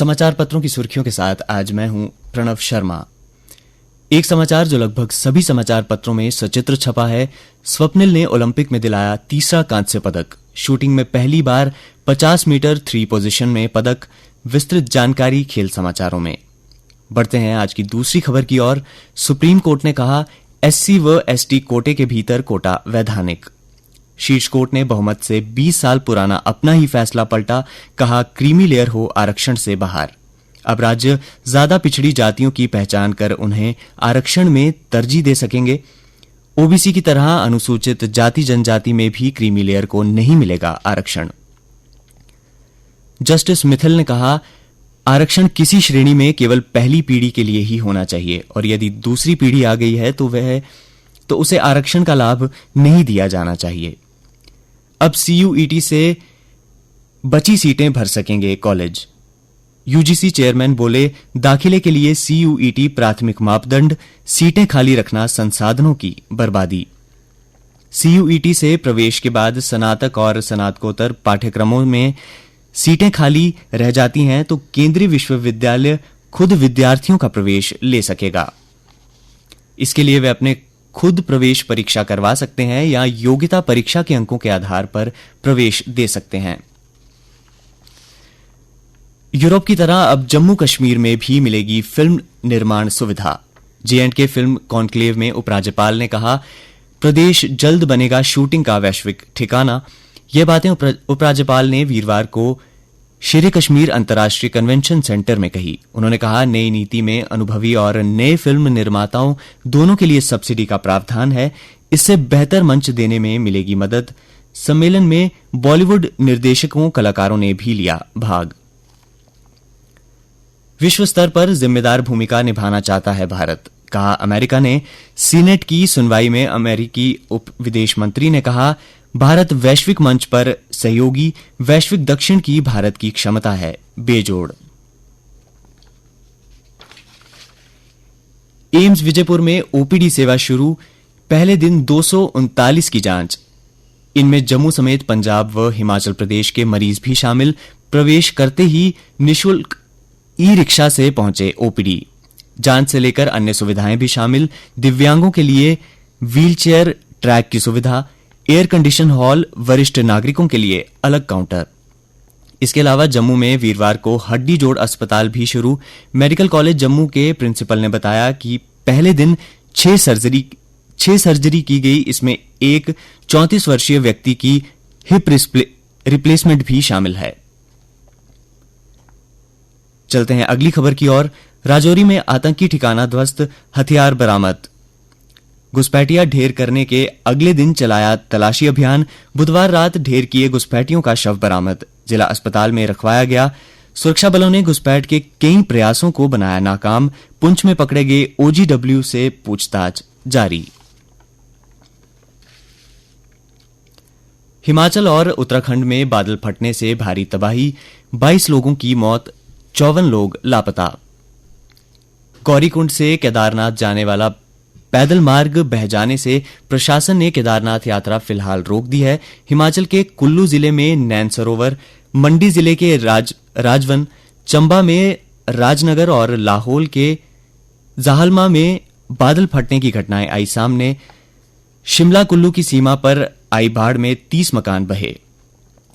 समाचार पत्रों की सुर्खियों के साथ आज मैं हूं प्रणव शर्मा। एक समाचार जो लगभग सभी समाचार पत्रों में सचित्र छपा है। स्वप्निल ने ओलंपिक में दिलाया तीसरा कांस्य पदक। शूटिंग में पहली बार 50 मीटर 3 पोजीशन में पदक। विस्तृत जानकारी खेल समाचारों में। बढ़ते हैं आज की दूसरी खबर की ओर। सुप्रीम कोर्ट ने कहा एससी व एसटी कोटे के भीतर कोटा वैधानिक। शीर्ष कोर्ट ने बहुमत से 20 साल पुराना अपना ही फैसला पलटा। कहा क्रीमी लेयर हो आरक्षण से बाहर। अब राज्य ज्यादा पिछड़ी जातियों की पहचान कर उन्हें आरक्षण में तरजीह दे सकेंगे। ओबीसी की तरह अनुसूचित जाति जनजाति में भी क्रीमी लेयर को नहीं मिलेगा आरक्षण। जस्टिस मित्तल ने कहा आरक्षण किसी श्रेणी में केवल पहली पीढ़ी के लिए ही होना चाहिए और यदि दूसरी पीढ़ी आ गई है तो उसे आरक्षण का लाभ नहीं दिया जाना चाहिए। अब सीयूईटी से बची सीटें भर सकेंगे कॉलेज। यूजीसी चेयरमैन बोले दाखिले के लिए सीयूईटी प्राथमिक मापदंड, सीटें खाली रखना संसाधनों की बर्बादी। सीयूईटी से प्रवेश के बाद स्नातक और स्नातकोत्तर पाठ्यक्रमों में सीटें खाली रह जाती हैं तो केंद्रीय विश्वविद्यालय खुद विद्यार्थियों का प्रवेश ले सकेगा। इसके लिए वे अपने खुद प्रवेश परीक्षा करवा सकते हैं या योग्यता परीक्षा के अंकों के आधार पर प्रवेश दे सकते हैं। यूरोप की तरह अब जम्मू कश्मीर में भी मिलेगी फिल्म निर्माण सुविधा। J&K फिल्म कॉन्क्लेव में उपराज्यपाल ने कहा प्रदेश जल्द बनेगा शूटिंग का वैश्विक ठिकाना। ये बातें उपराज्यपाल ने वीरवार को शेरे कश्मीर अंतर्राष्ट्रीय कन्वेंशन सेंटर में कही। उन्होंने कहा नई नीति में अनुभवी और नए फिल्म निर्माताओं दोनों के लिए सब्सिडी का प्रावधान है। इससे बेहतर मंच देने में मिलेगी मदद। सम्मेलन में बॉलीवुड निर्देशकों कलाकारों ने भी लिया भाग। विश्व स्तर पर जिम्मेदार भूमिका निभाना चाहता है भारत। कहा अमेरिका ने सीनेट की सुनवाई में अमेरिकी उप विदेश मंत्री ने कहा भारत वैश्विक मंच पर सहयोगी। वैश्विक दक्षिण की भारत की क्षमता है बेजोड़। एम्स विजयपुर में ओपीडी सेवा शुरू। पहले दिन 239 की जांच। इनमें जम्मू समेत पंजाब व हिमाचल प्रदेश के मरीज भी शामिल। प्रवेश करते ही निःशुल्क ई रिक्शा से पहुंचे ओपीडी। जांच से लेकर अन्य सुविधाएं भी शामिल। दिव्यांगों के लिए व्हीलचेयर ट्रैक की सुविधा, एयर कंडीशन हॉल, वरिष्ठ नागरिकों के लिए अलग काउंटर। इसके अलावा जम्मू में वीरवार को हड्डी जोड़ अस्पताल भी शुरू। मेडिकल कॉलेज जम्मू के प्रिंसिपल ने बताया कि पहले दिन 6 सर्जरी की गई। इसमें एक 34 वर्षीय व्यक्ति की हिप रिप्लेसमेंट भी शामिल है। चलते हैं अगली खबर की ओर। राजौरी में आतंकी ठिकाना ध्वस्त, हथियार बरामद। घुसपैठिया ढेर करने के अगले दिन चलाया तलाशी अभियान। बुधवार रात ढेर किए घुसपैठियों का शव बरामद। जिला अस्पताल में रखवाया गया। सुरक्षा बलों ने घुसपैठ के कई प्रयासों को बनाया नाकाम। पुंछ में पकड़े गए ओजीडब्ल्यू से पूछताछ जारी। हिमाचल और उत्तराखंड में बादल फटने से भारी तबाही। 22 लोगों की मौत, 54 लोग लापता। गौरीकुंड से केदारनाथ जाने वाला पैदल मार्ग बह जाने से प्रशासन ने केदारनाथ यात्रा फिलहाल रोक दी है। हिमाचल के कुल्लू जिले में नैन सरोवर, मंडी जिले के राजवन, चंबा में राजनगर और लाहौल के जाहलमा में बादल फटने की घटनाएं आई सामने। शिमला कुल्लू की सीमा पर आई बाढ़ में 30 मकान बहे।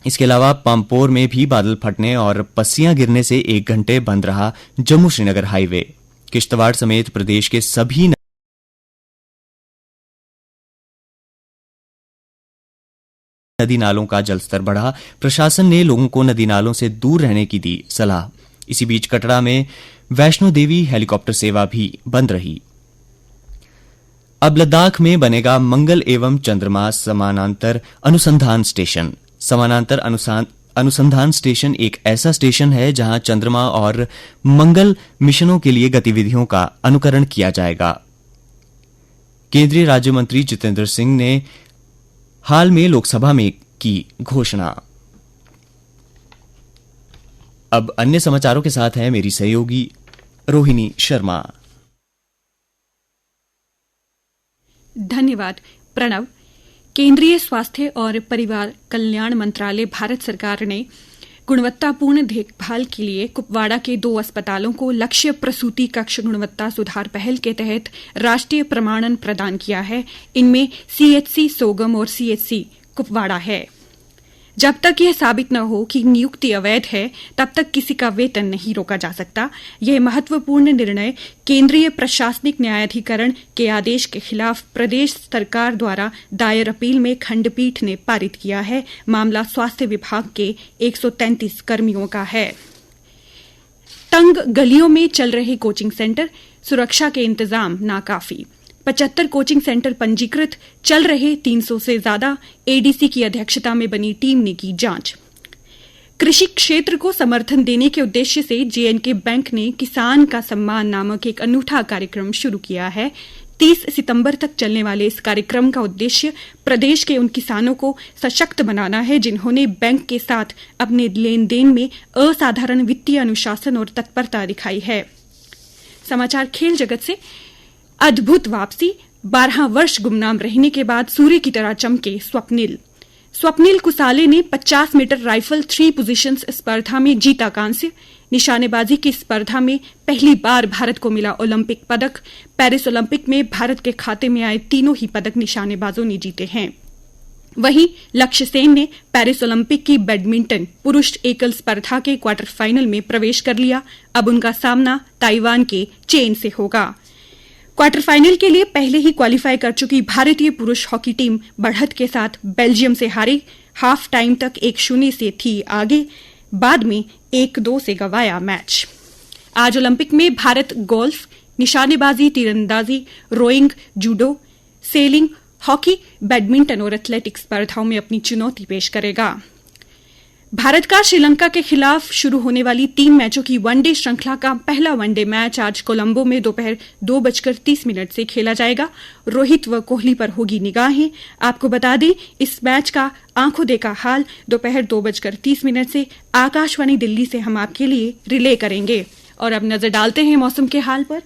इसके अलावा पामपोर में भी बादल फटने और पस्सियां गिरने से 1 घंटे बंद रहा जम्मू श्रीनगर हाईवे। किश्तवाड़ समेत प्रदेश के सभी नदी नालों का जलस्तर बढ़ा। प्रशासन ने लोगों को नदी नालों से दूर रहने की दी सलाह। इसी बीच कटरा में वैष्णो देवी हेलीकॉप्टर सेवा भी बंद रही। अब लद्दाख में बनेगा मंगल एवं चंद्रमा समानांतर अनुसंधान स्टेशन। समानांतर अनुसंधान स्टेशन एक ऐसा स्टेशन है जहां चंद्रमा और मंगल मिशनों के लिए गतिविधियों का अनुकरण किया जाएगा। केंद्रीय राज्य मंत्री जितेंद्र सिंह ने हाल में लोकसभा में की घोषणा। अब अन्य समाचारों के साथ है मेरी सहयोगी रोहिणी शर्मा। धन्यवाद प्रणव। केंद्रीय स्वास्थ्य और परिवार कल्याण मंत्रालय भारत सरकार ने गुणवत्तापूर्ण देखभाल के लिए कुपवाड़ा के 2 अस्पतालों को लक्ष्य प्रसूति कक्ष गुणवत्ता सुधार पहल के तहत राष्ट्रीय प्रमाणन प्रदान किया है। इनमें CHC सोगम और CHC कुपवाड़ा है। जब तक यह साबित न हो कि नियुक्ति अवैध है, तब तक किसी का वेतन नहीं रोका जा सकता। यह महत्वपूर्ण निर्णय केंद्रीय प्रशासनिक न्यायाधिकरण के आदेश के खिलाफ प्रदेश सरकार द्वारा दायर अपील में खंडपीठ ने पारित किया है। मामला स्वास्थ्य विभाग के 133 कर्मियों का है। तंग गलियों में चल रहे कोचिंग सेंटर, सुरक्षा के इंतजाम नाकाफी। 75 कोचिंग सेंटर पंजीकृत, चल रहे 300 से ज्यादा। ADC की अध्यक्षता में बनी टीम ने की जांच। कृषि क्षेत्र को समर्थन देने के उद्देश्य से JNK बैंक ने किसान का सम्मान नामक एक अनूठा कार्यक्रम शुरू किया है। 30 सितंबर तक चलने वाले इस कार्यक्रम का उद्देश्य प्रदेश के उन किसानों को सशक्त बनाना है जिन्होंने बैंक के साथ अपने लेन देन में असाधारण वित्तीय अनुशासन और तत्परता दिखाई है। समाचार खेल जगत से। अद्भुत वापसी, 12 वर्ष गुमनाम रहने के बाद सूर्य की तरह चमके स्वप्निल कुसाले ने 50 मीटर राइफल 3 पोजीशंस स्पर्धा में जीता कांस्य। निशानेबाजी की स्पर्धा में पहली बार भारत को मिला ओलंपिक पदक। पेरिस ओलंपिक में भारत के खाते में आए तीनों ही पदक निशानेबाजों ने जीते हैं। वहीं लक्ष्य सेन ने पेरिस ओलंपिक की बैडमिंटन पुरुष एकल स्पर्धा के क्वार्टर फाइनल में प्रवेश कर लिया। अब उनका सामना ताइवान के चेन से होगा। क्वार्टर फाइनल के लिए पहले ही क्वालिफाई कर चुकी भारतीय पुरुष हॉकी टीम बढ़त के साथ बेल्जियम से हारी। हाफ टाइम तक 1-0 से थी आगे, बाद में 1-2 से गंवाया मैच। आज ओलंपिक में भारत गोल्फ, निशानेबाजी, तीरंदाजी, rowing, judo, sailing, hockey, badminton और एथलेटिक्स स्पर्धाओं में अपनी चुनौती पेश करेगा। भारत का श्रीलंका के खिलाफ शुरू होने वाली 3 मैचों की वनडे श्रृंखला का पहला वनडे मैच आज कोलंबो में दोपहर 2:30 से खेला जाएगा। रोहित व कोहली पर होगी निगाहें। आपको बता दें, इस मैच का आंखों देखा हाल दोपहर 2:30 से आकाशवाणी दिल्ली से हम आपके लिए रिले करेंगे। और अब नजर डालते हैं मौसम के हाल पर।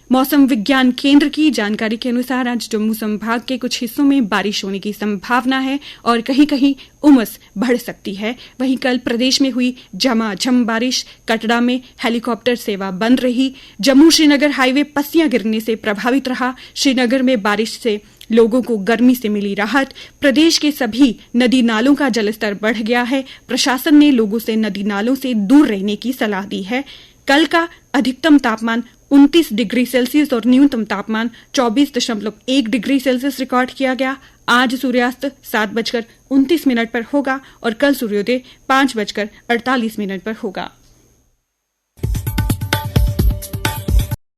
मौसम विज्ञान केंद्र की जानकारी के अनुसार आज जम्मू संभाग के कुछ हिस्सों में बारिश होने की संभावना है और कहीं कहीं उमस बढ़ सकती है। वहीं कल प्रदेश में हुई झमाझम बारिश, कटरा में हेलीकॉप्टर सेवा बंद रही। जम्मू श्रीनगर हाईवे पस्सियां गिरने से प्रभावित रहा। श्रीनगर में बारिश से लोगों को गर्मी से मिली राहत। प्रदेश के सभी नदी नालों का जलस्तर बढ़ गया है। प्रशासन ने लोगों से नदी नालों से दूर रहने की सलाह दी है। कल का अधिकतम तापमान 29 डिग्री सेल्सियस और न्यूनतम तापमान 24.1 डिग्री सेल्सियस रिकॉर्ड किया गया। आज सूर्यास्त 7:29 पर होगा और कल सूर्योदय 5:48 पर होगा।